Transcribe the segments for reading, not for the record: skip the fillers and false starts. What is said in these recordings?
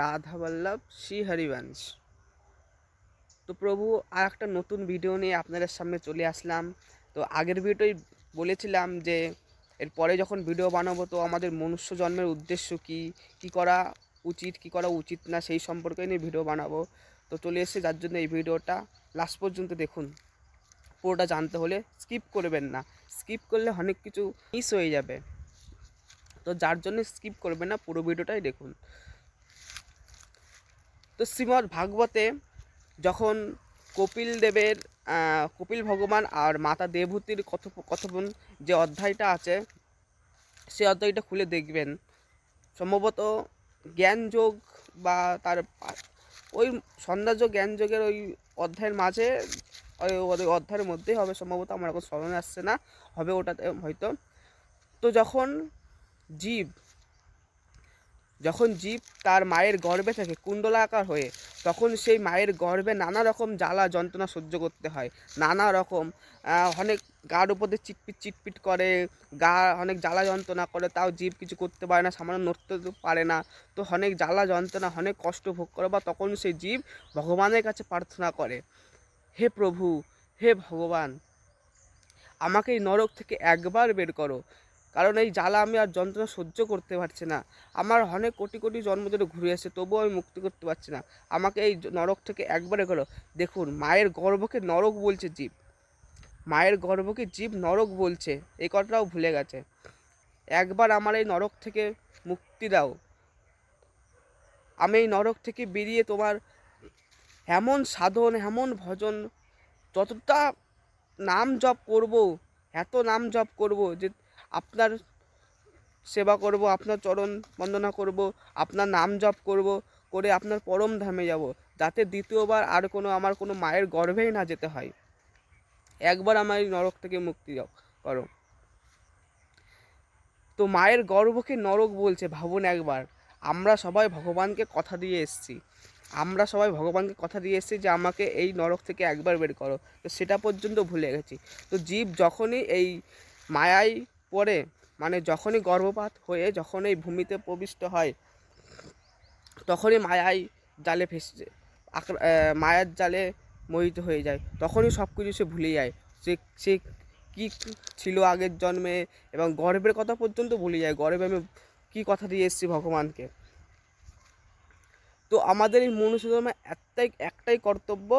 রাধা বল্লভ শ্রী হরিবংশ। তো প্রভু আর একটা নতুন ভিডিও নিয়ে আপনাদের সামনে চলে আসলাম। তো আগের ভিডিওই বলেছিলাম যে এরপরে যখন ভিডিও বানাবো তো আমাদের মনুষ্য জন্মের উদ্দেশ্য কি, কি করা উচিত, কি করা উচিত না, সেই সম্পর্কে নিয়ে ভিডিও বানাবো। তো চলে এসেছে, যার জন্য এই ভিডিওটা লাস্ট পর্যন্ত দেখুন। পুরোটা জানতে হলে স্কিপ করবেন না, স্কিপ করলে অনেক কিছু মিস হয়ে যাবে। তো যার জন্য স্কিপ করবেন না, পুরো ভিডিওটাই দেখুন। তো শ্রীমদ্ ভাগবতে যখন কপিল দেবের কপিল ভগবান আর মাতা দেবহূতির কথোপকথন যে অধ্যায়টা আছে, সেই অধ্যায়টা খুলে দেখবেন। সম্ভবত জ্ঞানযোগ বা তার ওই সন্ধ্যাযোগ জ্ঞানযোগের ওই অধ্যায়ের মাঝে, ওই অধ্যায়ের মধ্যেই হবে সম্ভবত, আমার এখন স্মরণে আসছে না, হবে ওটাতে হয়তো। তো যখন জীব তার মায়ের গর্ভে থাকে কুণ্ডলাকার হয়ে, তখন সেই মায়ের গর্ভে নানা রকম জ্বালা যন্ত্রণা সহ্য করতে হয়। নানা রকম অনেক গার উপরে চিটপিট চিটপিট করে, গা অনেক জ্বালা যন্ত্রণা করে, তাও জীব কিছু করতে পারে না, সামান্য নড়তে পারে না। তো অনেক জ্বালা যন্ত্রণা, অনেক কষ্ট ভোগ করে, বা তখন সেই জীব ভগবানের কাছে প্রার্থনা করে, হে প্রভু, হে ভগবান, আমাকে এই নরক থেকে একবার বের করো, কারণ এই জ্বালা আমি আর যন্ত্রণা সহ্য করতে পারছি না। আমার অনেক কোটি কোটি জন্ম ধরে ঘুরে এসে তবুও আমি মুক্তি করতে পারছি না, আমাকে এই নরক থেকে একবারে করো। দেখুন, মায়ের গর্ভকে নরক বলছে জীব, মায়ের গর্ভকে জীব নরক বলছে, এই কথাটাও ভুলে গেছে। একবার আমার এই নরক থেকে মুক্তি দাও, আমি এই নরক থেকে বেরিয়ে তোমার এমন সাধন, এমন ভজন, যতটা নাম জপ করব, এত নাম জপ করব যে আপনার সেবা করব, আপনার চরণ বন্দনা করব, আপনার নাম জপ করব, করে আপনার পরম ধামে যাব, যাতে দ্বিতীয়বার আর আমার কোনো মায়ের গর্ভেই না যেতে হয়। একবার আমার এই নরক থেকে মুক্তি দাও করো। তো মায়ের গর্ভকে নরক বলছে, ভাবুন একবার। আমরা সবাই ভগবানকে কথা দিয়ে এসেছি, যে আমাকে এই নরক থেকে একবার বের করো, তো সেটা পর্যন্ত ভুলে গেছি। তো জীব যখনই এই মায়ায় পড়ে, মানে যখনই গর্ভপাত হয়ে যখন এই ভূমিতে প্রবিষ্ট হয়, তখনই জালে ফেসে মায়ার জালে মোহিত হয়ে যায়, তখনই সব কিছু সে ভুলে যায়। সে কী ছিল আগের জন্মে, এবং গর্বের কথা পর্যন্ত ভুলে যায়, গর্বে আমি কী কথা দিয়ে এসেছি ভগবানকে। তো আমাদের এই মনুষ্য জন্ম একটাই কর্তব্য,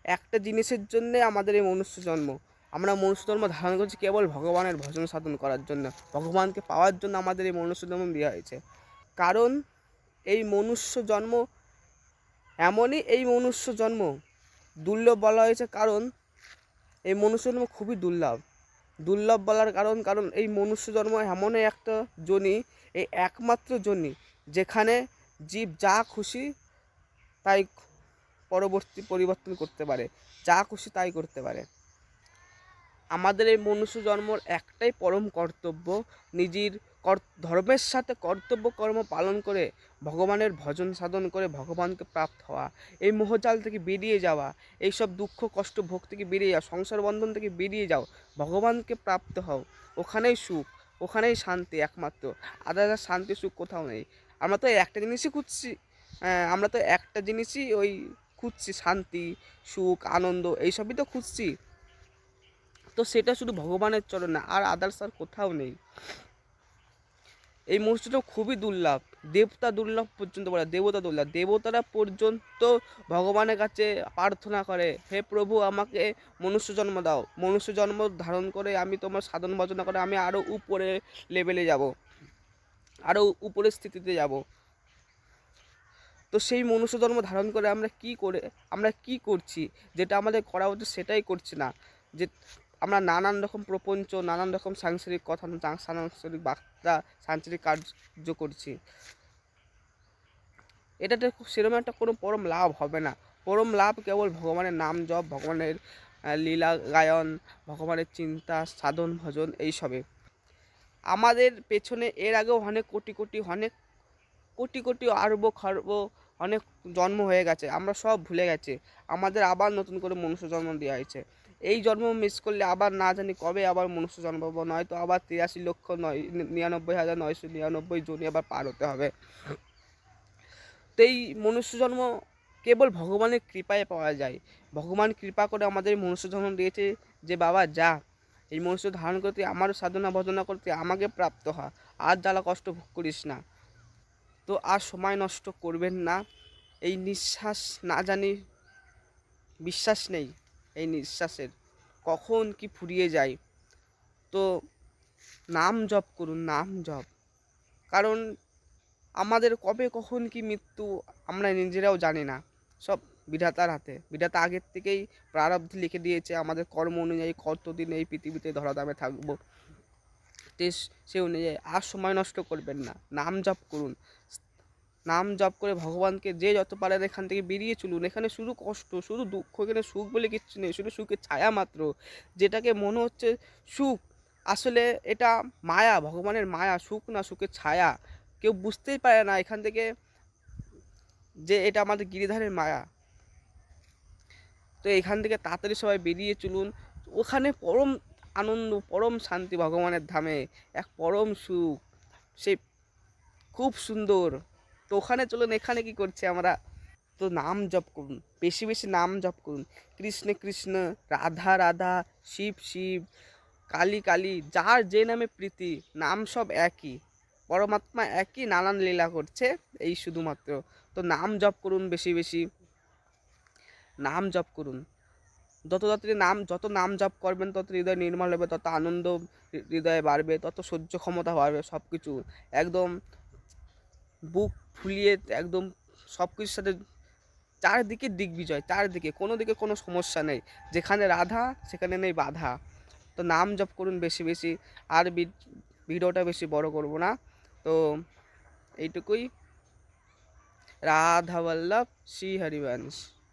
একটা জিনিসের জন্যে আমাদের এই মনুষ্য জন্ম। আমরা মনুষ্য জন্ম ধারণ করছি কেবল ভগবানের ভজন সাধন করার জন্য, ভগবানকে পাওয়ার জন্য আমাদের এই মনুষ্য জন্ম দেওয়া হয়েছে। কারণ এই মনুষ্য জন্ম এমনই, এই মনুষ্য জন্ম দুর্লভ বলা হয়েছে, কারণ এই মনুষ্য জন্ম খুবই দুর্লভ বলার কারণ এই মনুষ্য জন্ম এমনই একটা জনি, এই একমাত্র জনি যেখানে জীব যা খুশি তাই পরিবর্তন করতে পারে, যা খুশি তাই করতে পারে। আমাদের এই মনুষ্য জন্মর একটাই পরম কর্তব্য, নিজের ধর্মের সাথে কর্তব্য কর্ম পালন করে ভগবানের ভজন সাধন করে ভগবানকে প্রাপ্ত হওয়া, এই মোহজাল থেকে বেরিয়ে যাওয়া, এইসব দুঃখ কষ্ট ভোগ থেকে বেরিয়ে যাওয়া, সংসার বন্ধন থেকে বেরিয়ে যাও, ভগবানকে প্রাপ্ত হও। ওখানেই সুখ, ওখানেই শান্তি একমাত্র, আদার শান্তি সুখ কোথাও নেই। আমরা তো একটা জিনিসই খুঁজছি, শান্তি, সুখ, আনন্দ, এইসবই তো খুঁজছি। তো সেটা শুধু ভগবানের চরণে, আর আদার্স আর কোথাও নেই। এই মনুষ্যটা খুবই দুর্লভ, দেবতা দুর্লভ পর্যন্ত বলে, দেবতা দুর্লভ, দেবতারা পর্যন্ত ভগবানের কাছে প্রার্থনা করে, হে প্রভু, আমাকে মনুষ্য জন্ম দাও, মনুষ্য জন্ম ধারণ করে আমি তোমার সাধন ভজনা করে আমি আরও উপরে লেভেলে যাব, আরও উপরের স্থিতিতে যাব। তো সেই মনুষ্য জন্ম ধারণ করে আমরা কি করছি, যেটা আমাদের করা উচিত সেটাই করছি না, যে আমরা নানান রকম প্রপঞ্চ, নানান রকম সাংসারিক কথা, সাংসারিক বার্তা, সাংসারিক কার্য করছি। এটাতে সেরকম একটা কোনো পরম লাভ হবে না। পরম লাভ কেবল ভগবানের নাম জপ, ভগবানের লীলা গায়ন, ভগবানের চিন্তা, সাধন ভজন, এইসবে। আমাদের পেছনে এর আগেও অনেক কোটি কোটি আরব খর্ব অনেক জন্ম হয়ে গেছে, আমরা সব ভুলে গেছি, আমাদের আবার নতুন করে মনুষ্য জন্ম দেওয়া হয়েছে। এই জন্ম মিস করলে আবার না জানি কবে আবার মনুষ্য জন্ম পাবো, নয়তো আবার 83,99,999 জনই আবার পার হতে হবে। তো এই মনুষ্য জন্ম কেবল ভগবানের কৃপায় পাওয়া যায়। ভগবান কৃপা করে আমাদের মনুষ্য জন্ম দিয়েছে যে বাবা যা এই মনুষ্য ধারণ করতে আমারও সাধনা ভজনা করতে আমাকে প্রাপ্ত হ, আর জ্বালা কষ্ট ভোগ করিস না। তো আর সময় নষ্ট করবেন না। এই নিঃশ্বাস না জানি বিশ্বাস নেই এই নিঃশ্বাসের, কখন কি ফুরিয়ে যায়। তো নাম জপ করুন, নাম জপ। কারণ আমাদের কবে কখন কি মৃত্যু আমরা নিজেরাও জানি না, সব বিধাতার হাতে। বিধাতা আগের থেকেই প্রারব্ধ লিখে দিয়েছে আমাদের কর্ম অনুযায়ী কতদিন এই পৃথিবীতে ধরাধামে থাকবো। সে অনুযায়ী আর সময় নষ্ট করবেন না, নাম জপ করুন। নাম জপ করে ভগবানকে যে যত পারেন এখান থেকে বেরিয়ে চলুন। এখানে শুধু কষ্ট, শুধু দুঃখ, এখানে সুখ বলে কিচ্ছু নেই, শুধু সুখের ছায়া মাত্র। যেটাকে মনে হচ্ছে সুখ, আসলে এটা মায়া, ভগবানের মায়া, সুখ না, সুখের ছায়া। কেউ বুঝতেই পারে না এখান থেকে যে এটা আমাদের গিরিধারের মায়া। তো এখান থেকে তাড়াতাড়ি সবাই বেরিয়ে চলুন। ওখানে পরম আনন্দ, পরম শান্তি, ভগবানের ধামে এক পরম সুখ, সে খুব সুন্দর। তো ওখানে চলুন, এখানে কি করছি আমরা? তো নাম জপ করুন, বেশি বেশি নাম জপ করুন। কৃষ্ণ কৃষ্ণ, রাধা রাধা, শিব শিব, কালী কালী, যার যে নামে প্রীতি, নাম সব একই, পরমাত্মা একই, নানান লীলা করছে এই শুধুমাত্র। তো নাম জপ করুন, বেশি বেশি নাম জপ করুন। যত নাম জপ করবেন তত হৃদয় নির্মল হবে, তত আনন্দ হৃদয়ে বাড়বে, তত সহ্য ক্ষমতা বাড়বে। সব কিছু একদম বুক ফুলিয়ে একদম সব কিছুর সাথে চারদিকে দিগ্বিজয়, চারদিকে কোনো দিকে কোনো সমস্যা নেই। যেখানে রাধা সেখানে নেই বাধা। তো নাম জপ করুন বেশি বেশি। আর ভিডিওটা বেশি বড় করব না, তো এইটুকুই। রাধা বল্লভ শ্রী হরিবংশ।